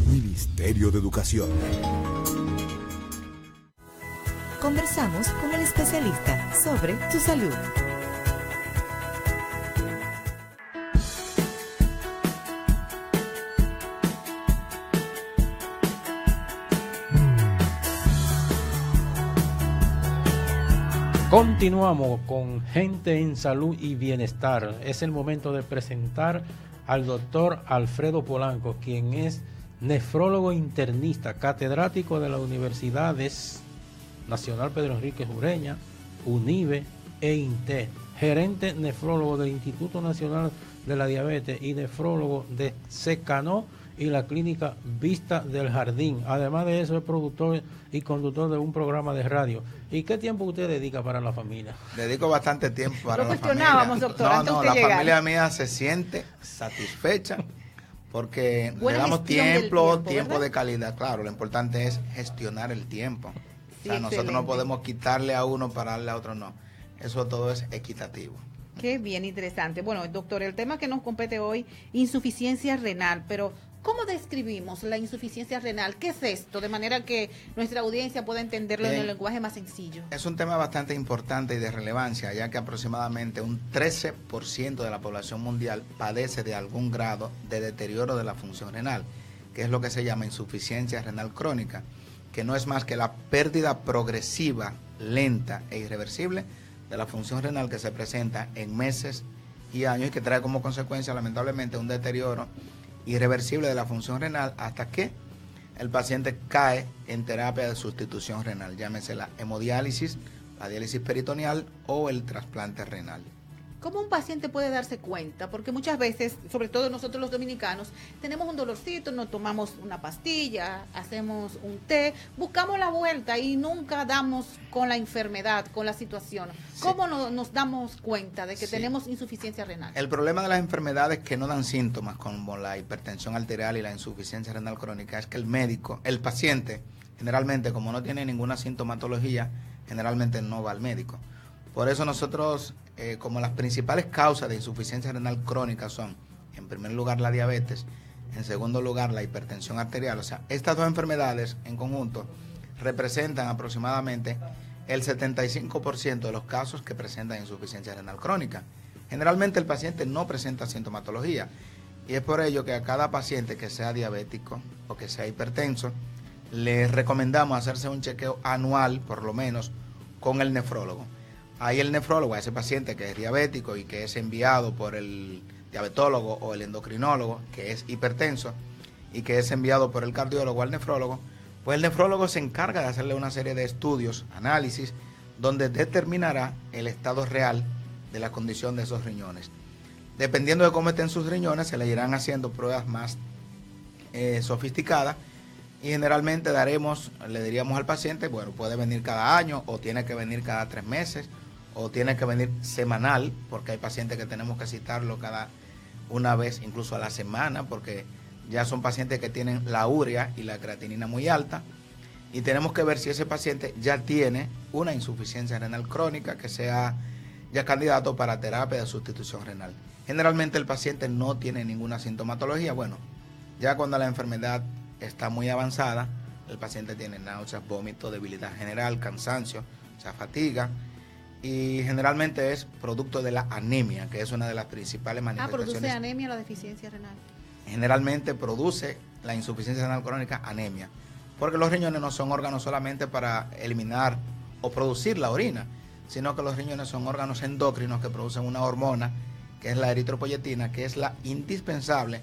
Ministerio de Educación. Conversamos con el especialista sobre tu salud. Continuamos con Gente en Salud y Bienestar. Es el momento de presentar al doctor Alfredo Polanco, quien es nefrólogo internista, catedrático de las Universidades Nacional Pedro Enrique Ureña, UNIBE e INTE, gerente nefrólogo del Instituto Nacional de la Diabetes y nefrólogo de Secanó y la clínica Vista del Jardín. Además de eso, es productor y conductor de un programa de radio. ¿Y qué tiempo usted dedica para la familia? Dedico bastante tiempo para la familia. Lo cuestionábamos, doctor, antes de la llegar. familia mía se siente satisfecha porque Buena le damos gestión tiempo de calidad. Claro, lo importante es gestionar el tiempo. Sí, o sea, nosotros excelente. no podemos quitarle a uno para darle a otro, no. Eso todo es equitativo. Qué bien interesante. Bueno, doctor, el tema que nos compete hoy, insuficiencia renal, pero ¿cómo describimos la insuficiencia renal? ¿Qué es esto? De manera que nuestra audiencia pueda entenderlo en el lenguaje más sencillo. Es un tema bastante importante y de relevancia, ya que aproximadamente un 13% de la población mundial padece de algún grado de deterioro de la función renal, que es lo que se llama insuficiencia renal crónica, que no es más que la pérdida progresiva, lenta e irreversible de la función renal que se presenta en meses y años y que trae como consecuencia lamentablemente un deterioro irreversible de la función renal hasta que el paciente cae en terapia de sustitución renal, llámese la hemodiálisis, la diálisis peritoneal o el trasplante renal. ¿Cómo un paciente puede darse cuenta? Porque muchas veces, sobre todo nosotros los dominicanos, tenemos un dolorcito, nos tomamos una pastilla, hacemos un té, buscamos la vuelta y nunca damos con la enfermedad, con la situación. ¿Cómo nos damos cuenta de que tenemos insuficiencia renal? El problema de las enfermedades que no dan síntomas, como la hipertensión arterial y la insuficiencia renal crónica, es que el paciente, generalmente, como no tiene ninguna sintomatología, generalmente no va al médico. Por eso nosotros, como las principales causas de insuficiencia renal crónica son, en primer lugar, la diabetes, en segundo lugar, la hipertensión arterial. O sea, estas dos enfermedades en conjunto representan aproximadamente el 75% de los casos que presentan insuficiencia renal crónica. Generalmente el paciente no presenta sintomatología y es por ello que a cada paciente que sea diabético o que sea hipertenso, le recomendamos hacerse un chequeo anual, por lo menos, con el nefrólogo. Ahí el nefrólogo, a ese paciente que es diabético y que es enviado por el diabetólogo o el endocrinólogo, que es hipertenso, y que es enviado por el cardiólogo al nefrólogo, pues el nefrólogo se encarga de hacerle una serie de estudios, análisis, donde determinará el estado real de la condición de esos riñones. Dependiendo de cómo estén sus riñones, se le irán haciendo pruebas más sofisticadas y generalmente le diríamos al paciente, bueno, puede venir cada año o tiene que venir cada 3 meses o tiene que venir semanal, porque hay pacientes que tenemos que citarlo cada una vez, incluso a la semana, porque ya son pacientes que tienen la urea y la creatinina muy alta, y tenemos que ver si ese paciente ya tiene una insuficiencia renal crónica que sea ya candidato para terapia de sustitución renal. Generalmente el paciente no tiene ninguna sintomatología. Bueno, ya cuando la enfermedad está muy avanzada, el paciente tiene náuseas, vómitos, debilidad general, cansancio, o sea, fatiga, y generalmente es producto de la anemia, que es una de las principales manifestaciones. ¿Produce anemia la deficiencia renal? Generalmente produce la insuficiencia renal crónica anemia, porque los riñones no son órganos solamente para eliminar o producir la orina, sino que los riñones son órganos endocrinos que producen una hormona, que es la eritropoyetina, que es la indispensable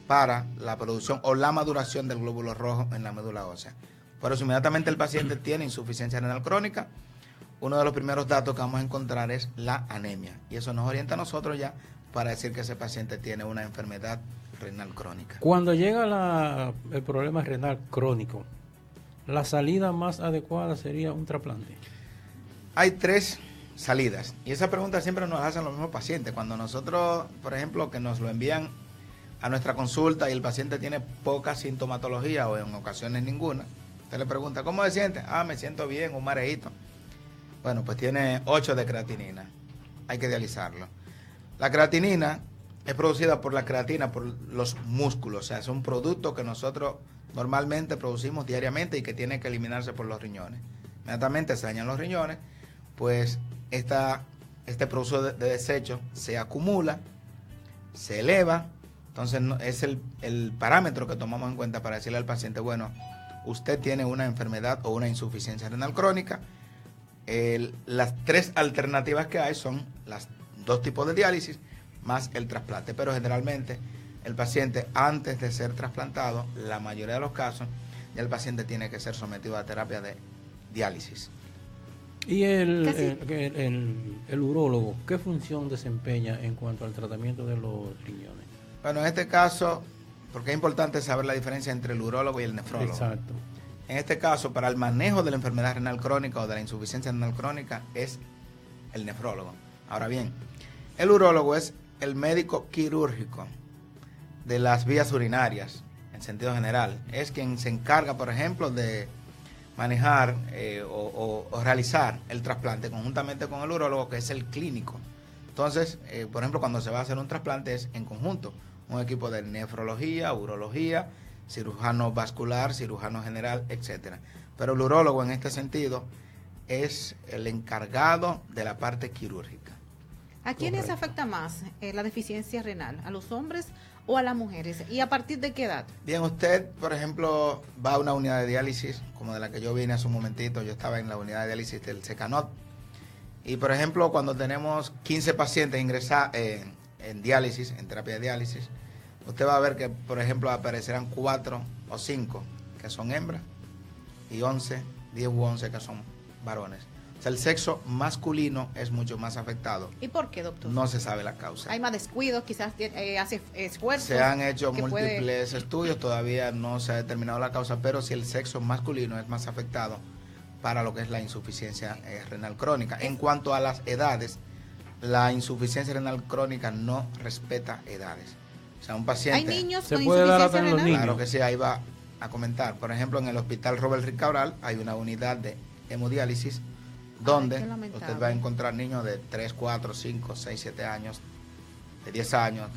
para la producción o la maduración del glóbulo rojo en la médula ósea. Por eso inmediatamente el paciente tiene insuficiencia renal crónica, uno de los primeros datos que vamos a encontrar es la anemia, y eso nos orienta a nosotros ya para decir que ese paciente tiene una enfermedad renal crónica. Cuando llega el problema renal crónico, ¿la salida más adecuada sería un trasplante? Hay 3 salidas, y esa pregunta siempre nos la hacen los mismos pacientes. Cuando nosotros, por ejemplo, que nos lo envían a nuestra consulta y el paciente tiene poca sintomatología o en ocasiones ninguna, usted le pregunta, ¿cómo se siente? Me siento bien, un mareíto. Bueno, pues tiene 8 de creatinina, hay que dializarlo. La creatinina es producida por la creatina, por los músculos, o sea, es un producto que nosotros normalmente producimos diariamente y que tiene que eliminarse por los riñones. Inmediatamente se dañan los riñones, pues este producto de desecho se acumula, se eleva, entonces es el parámetro que tomamos en cuenta para decirle al paciente, bueno, usted tiene una enfermedad o una insuficiencia renal crónica. Las 3 alternativas que hay son las 2 tipos de diálisis más el trasplante, pero generalmente el paciente antes de ser trasplantado, la mayoría de los casos, ya el paciente tiene que ser sometido a terapia de diálisis. ¿Y el urólogo qué función desempeña en cuanto al tratamiento de los riñones? Bueno, en este caso, porque es importante saber la diferencia entre el urólogo y el nefrólogo. Exacto. En este caso, para el manejo de la enfermedad renal crónica o de la insuficiencia renal crónica es el nefrólogo. Ahora bien, el urólogo es el médico quirúrgico de las vías urinarias, en sentido general. Es quien se encarga, por ejemplo, de manejar o realizar el trasplante conjuntamente con el urólogo, que es el clínico. Entonces, por ejemplo, cuando se va a hacer un trasplante es en conjunto, un equipo de nefrología, urología, cirujano vascular, cirujano general, etcétera. Pero el urólogo en este sentido es el encargado de la parte quirúrgica. ¿A quiénes afecta más la deficiencia renal? ¿A los hombres o a las mujeres? ¿Y a partir de qué edad? Bien, usted, por ejemplo, va a una unidad de diálisis, como de la que yo vine hace un momentito, yo estaba en la unidad de diálisis del Secanot, y por ejemplo, cuando tenemos 15 pacientes ingresados en diálisis, en terapia de diálisis, usted va a ver que, por ejemplo, aparecerán 4 o 5 que son hembras y 10 u 11 que son varones. O sea, el sexo masculino es mucho más afectado. ¿Y por qué, doctor? No se sabe la causa. Hay más descuidos, quizás hace esfuerzos. Se han hecho múltiples estudios, todavía no se ha determinado la causa, pero si el sexo masculino es más afectado para lo que es la insuficiencia renal crónica. En cuanto a las edades, la insuficiencia renal crónica no respeta edades. O sea, un paciente... ¿Hay niños ¿Se con puede dar insuficiencia hasta en los renal? niños? Claro que sí, ahí va a comentar. Por ejemplo, en el hospital Robert Rick Cabral hay una unidad de hemodiálisis donde usted va a encontrar niños de 3, 4, 5, 6, 7 años, de 10 años,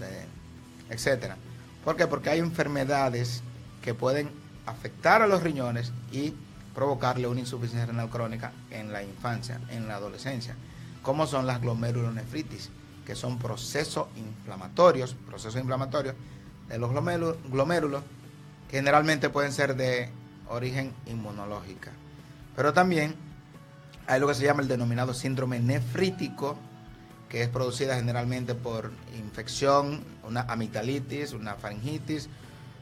etcétera. ¿Por qué? Porque hay enfermedades que pueden afectar a los riñones y provocarle una insuficiencia renal crónica en la infancia, en la adolescencia, como son las glomerulonefritis, que son procesos inflamatorios de los glomérulos, que generalmente pueden ser de origen inmunológica. Pero también hay lo que se llama el denominado síndrome nefrítico, que es producida generalmente por infección, una amigdalitis, una faringitis,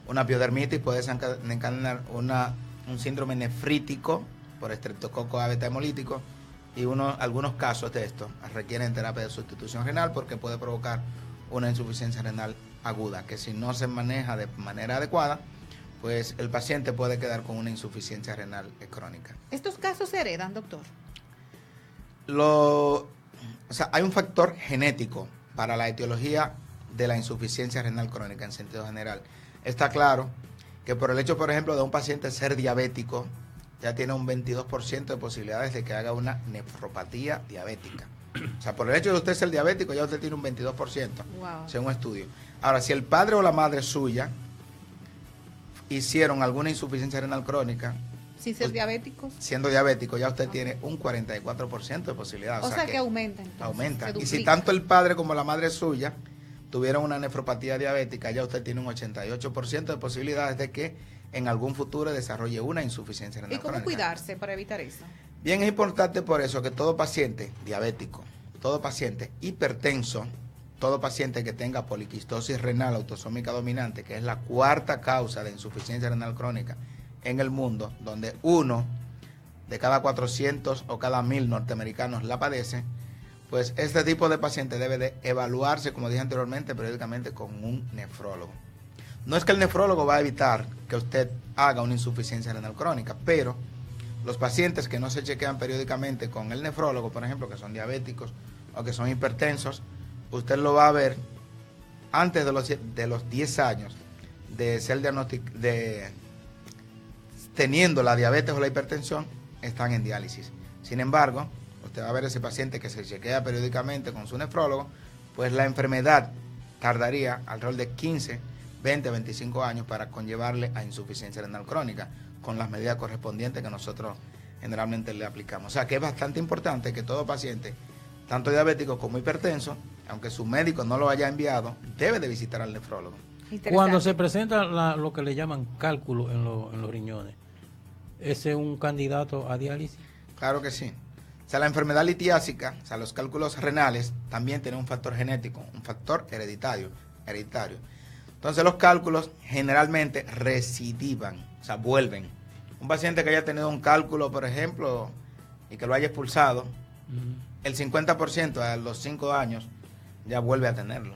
una piodermitis, puede desencadenar un síndrome nefrítico por estreptococo A beta hemolítico, y algunos casos de esto requieren terapia de sustitución renal porque puede provocar una insuficiencia renal aguda, que si no se maneja de manera adecuada pues el paciente puede quedar con una insuficiencia renal crónica. ¿Estos casos se heredan, doctor? O sea, hay un factor genético para la etiología de la insuficiencia renal crónica en sentido general. Está claro que por el hecho, por ejemplo, de un paciente ser diabético, ya tiene un 22% de posibilidades de que haga una nefropatía diabética. O sea, por el hecho de usted ser diabético, ya usted tiene un 22%, wow, según un estudio. Ahora, si el padre o la madre suya hicieron alguna insuficiencia renal crónica, sin ser diabéticos, siendo diabético, ya usted tiene un 44% de posibilidades. O sea que aumenta. Entonces, aumenta. Y si tanto el padre como la madre suya tuvieron una nefropatía diabética, ya usted tiene un 88% de posibilidades de que en algún futuro desarrolle una insuficiencia renal crónica. ¿Y cómo cuidarse para evitar eso? Bien, es importante por eso que todo paciente diabético, todo paciente hipertenso, todo paciente que tenga poliquistosis renal autosómica dominante, que es la cuarta causa de insuficiencia renal crónica en el mundo, donde 1 de cada 400 o cada 1000 norteamericanos la padece, pues este tipo de paciente debe de evaluarse, como dije anteriormente, periódicamente con un nefrólogo. No es que el nefrólogo va a evitar que usted haga una insuficiencia renal crónica, pero los pacientes que no se chequean periódicamente con el nefrólogo, por ejemplo, que son diabéticos o que son hipertensos, usted lo va a ver antes de los 10 años de ser diagnosticado, teniendo la diabetes o la hipertensión, están en diálisis. Sin embargo, usted va a ver ese paciente que se chequea periódicamente con su nefrólogo, pues la enfermedad tardaría alrededor de 15, 20, 25 años para conllevarle a insuficiencia renal crónica, con las medidas correspondientes que nosotros generalmente le aplicamos. O sea que es bastante importante que todo paciente, tanto diabético como hipertenso, aunque su médico no lo haya enviado, debe de visitar al nefrólogo. Cuando se presenta lo que le llaman cálculo en los riñones, ¿ese es un candidato a diálisis? Claro que sí. O sea, la enfermedad litiásica, o sea, los cálculos renales, también tienen un factor genético, un factor hereditario. Entonces los cálculos generalmente recidivan, o sea, vuelven. Un paciente que haya tenido un cálculo, por ejemplo, y que lo haya expulsado, el 50% a los 5 años ya vuelve a tenerlo.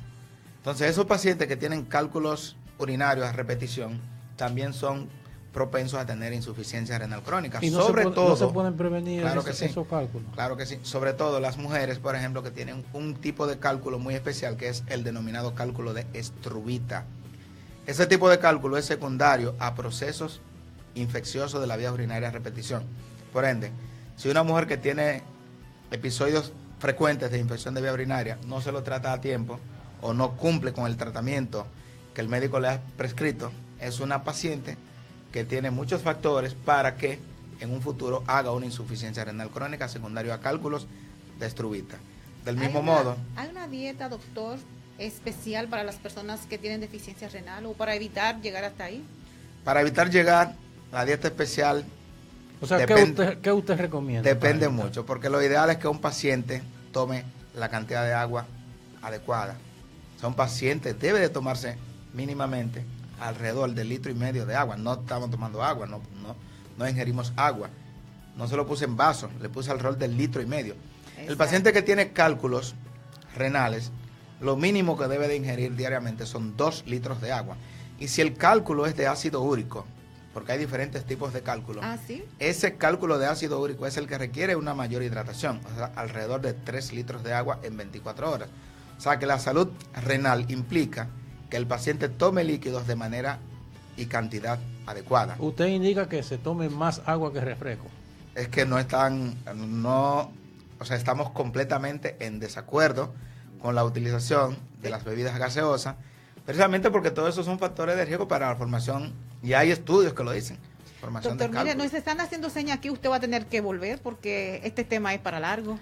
Entonces esos pacientes que tienen cálculos urinarios a repetición también son propensos a tener insuficiencia renal crónica. Y no no se pueden prevenir esos cálculos. Claro que sí. Sobre todo las mujeres, por ejemplo, que tienen un tipo de cálculo muy especial, que es el denominado cálculo de Struvita. Ese tipo de cálculo es secundario a procesos infecciosos de la vía urinaria a repetición. Por ende, si una mujer que tiene episodios frecuentes de infección de vía urinaria no se lo trata a tiempo o no cumple con el tratamiento que el médico le ha prescrito, es una paciente que tiene muchos factores para que en un futuro haga una insuficiencia renal crónica secundario a cálculos de Struvita. Del mismo modo, ¿hay una dieta, doctor, especial para las personas que tienen deficiencia renal o para evitar llegar hasta ahí? Para evitar llegar, la dieta especial... O sea, ¿qué usted recomienda? Depende mucho, porque lo ideal es que un paciente tome la cantidad de agua adecuada. O sea, un paciente debe de tomarse mínimamente alrededor del 1,5 litros de agua. No estamos tomando agua, no ingerimos agua. No se lo puse en vaso, le puse alrededor del 1,5 litros. El paciente que tiene cálculos renales, lo mínimo que debe de ingerir diariamente son 2 litros de agua. Y si el cálculo es de ácido úrico, porque hay diferentes tipos de cálculo, ¿sí? Ese cálculo de ácido úrico es el que requiere una mayor hidratación, o sea, alrededor de 3 litros de agua en 24 horas. O sea que la salud renal implica que el paciente tome líquidos de manera y cantidad adecuada. Usted indica que se tome más agua que refresco. Es que estamos completamente en desacuerdo con la utilización de las bebidas gaseosas, precisamente porque todos esos son factores de riesgo para la formación, y hay estudios que lo dicen. Doctor, mire, nos están haciendo señas aquí, usted va a tener que volver porque este tema es para largo.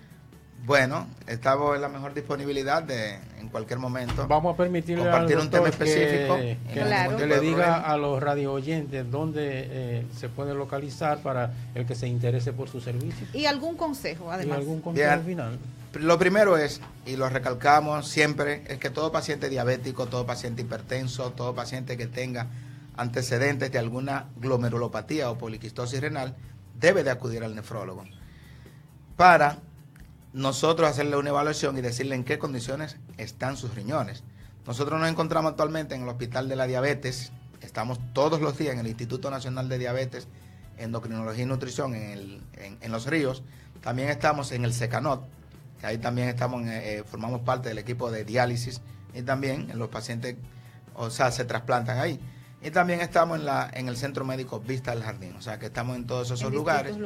Bueno, estamos en la mejor disponibilidad de en cualquier momento. Vamos a permitirle compartir un tema específico que le diga a los radio oyentes dónde se puede localizar para el que se interese por su servicio. Y algún consejo, además. Y algún consejo final. Lo primero es, y lo recalcamos siempre, es que todo paciente diabético, todo paciente hipertenso, todo paciente que tenga antecedentes de alguna glomerulopatía o poliquistosis renal, debe de acudir al nefrólogo para nosotros hacerle una evaluación y decirle en qué condiciones están sus riñones. Nosotros nos encontramos actualmente en el Hospital de la Diabetes, estamos todos los días en el Instituto Nacional de Diabetes, Endocrinología y Nutrición en Los Ríos. También estamos en el Secanot, que ahí también estamos formamos parte del equipo de diálisis, y también en los pacientes, o sea, se trasplantan ahí. Y también estamos en el Centro Médico Vista del Jardín, o sea, que estamos en todos esos lugares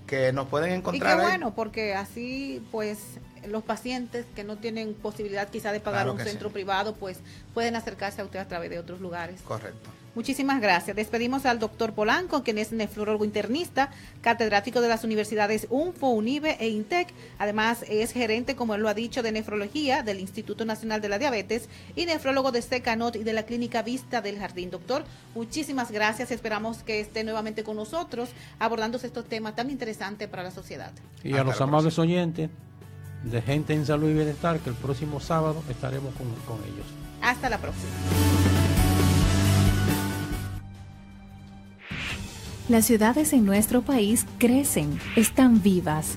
que nos pueden encontrar. Y qué ahí. bueno, porque así pues los pacientes que no tienen posibilidad quizá de pagar un centro privado, pues pueden acercarse a usted a través de otros lugares. Correcto. Muchísimas gracias. Despedimos al doctor Polanco, quien es nefrólogo internista, catedrático de las universidades UNFO, UNIBE e INTEC. Además, es gerente, como él lo ha dicho, de nefrología del Instituto Nacional de la Diabetes y nefrólogo de Secanot y de la Clínica Vista del Jardín. Doctor, muchísimas gracias. Esperamos que esté nuevamente con nosotros abordando estos temas tan interesantes para la sociedad. Y a los amables oyentes de Gente en Salud y Bienestar, que el próximo sábado estaremos con ellos. Hasta la próxima. Las ciudades en nuestro país crecen, están vivas.